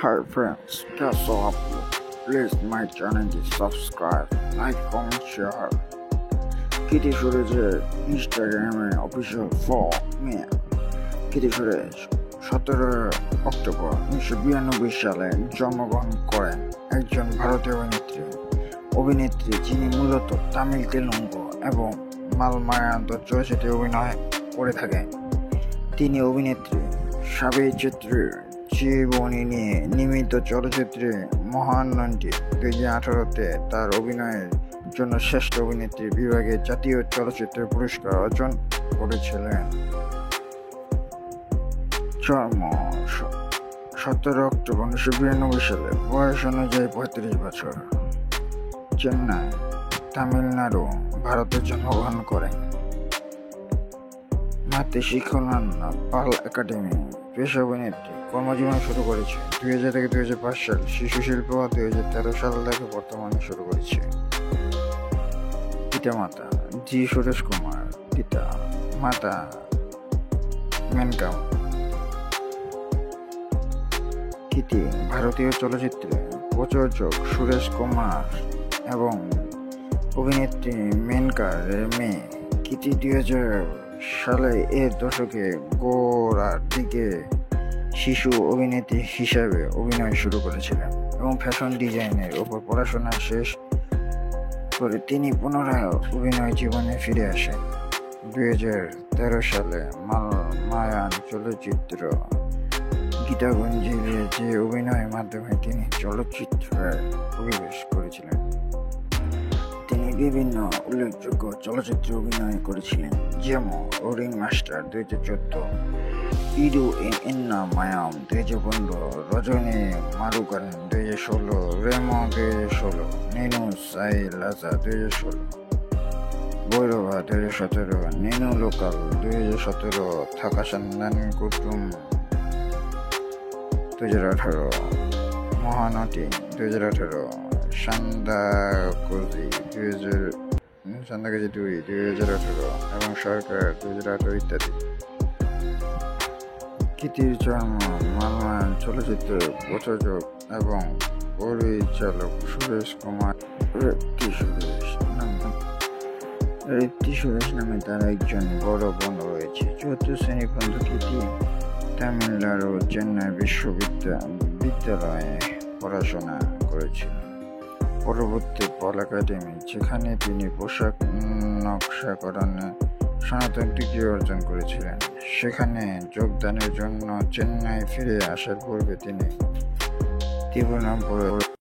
Hi friends, guess up. Please my channel is subscribe, like, comment, share. Kitty সুরেজের ইনস্টাগ্রামে official ফর্মে Kitty Suresh 17 October 1992 সালে জন্মগ্রহণ করেন একজন ভারতীয় অভিনেত্রী যিনি মূলত তামিল, তেলুগু এবং মালয়ালম চলচ্চিত্রে অভিনয় করে থাকেন। তিনি অভিনেত্রী সাবিত্রী চিত্রের জীবনী নিয়ে নির্মিত চলচ্চিত্রে মহানন্দী 2018-তে তার অভিনয়ের জন্য শ্রেষ্ঠ অভিনেত্রী বিভাগে জাতীয় চলচ্চিত্র পুরস্কার অর্জন করেছিলেন। জন্ম 17 অক্টোবর 1992 সালে, বয়স অনুযায়ী 35 বছর, চেন্নাই, তামিলনাড়ু, ভারতে জন্মগ্রহণ করেন। মাতৃশিক্ষণ পাল একাডেমি। পেশা অভিনেত্রী, কর্মজীবন শুরু করেছে 2000 থেকে 2005 সাল, শিশু শিল্প 2013 সাল থেকে বর্তমানে শুরু করেছে। পিতা মাতা জি সুরেশ কুমার, পিতা মাতা মেনকা। কিটি ভারতীয় চলচ্চিত্রে প্রযোজক সুরেশ কুমার এবং অভিনেত্রী মেনকার মেয়ে। কিটি 2000 সালে এর দশকে গোড়ার দিকে শিশু অভিনেত্রী হিসাবে অভিনয় শুরু করেছিলেন এবং ফ্যাশন ডিজাইনের উপর পড়াশোনা শেষ করে তিনি পুনরায় অভিনয় জীবনে ফিরে আসেন। 2013 সালে মালয়ালম চলচ্চিত্র গীতাঞ্জলিতে যে অভিনয়ের মাধ্যমে তিনি চলচ্চিত্রে প্রবেশ করেছিলেন। তিনি বিভিন্ন উল্লেখযোগ্য চলচ্চিত্রে অভিনয় করেছিলেন, যেমন রিং মাস্টার 2014, ইডু এন্না মায়াম 2015, রজনী মারুগান 2016, রেমো 2016, নেনু সাই লাজা 2016, ভৈরবা 2017, নেনু লোকাল 2017, থাকা সন্ধান কুটুম 2018, মহানটি 2018, সান্দাকজি 2018 এবং সরকার 2018 ইত্যাদি। কিটির জন্ম মালয়ালম চলচ্চিত্রের প্রযোজক এবং পরিচালক সুরেশ কুমার ঋত্বিক সুরেশ নামে তার একজন বড় বোন রয়েছে। 4th শ্রেণী পর্যন্ত কিটি তামিলনাড়ু চেন্নাই বিশ্ববিদ্যালয়ে পড়াশোনা করেছিলেন। পরবর্তী পল একাডেমি, যেখানে তিনি পোশাক নকশাকরণে স্নাতক ডিগ্রি অর্জন করেছিলেন, সেখানে যোগদানের জন্য চেন্নাই ফিরে আসার পূর্বে তিনি ত্রিপুরা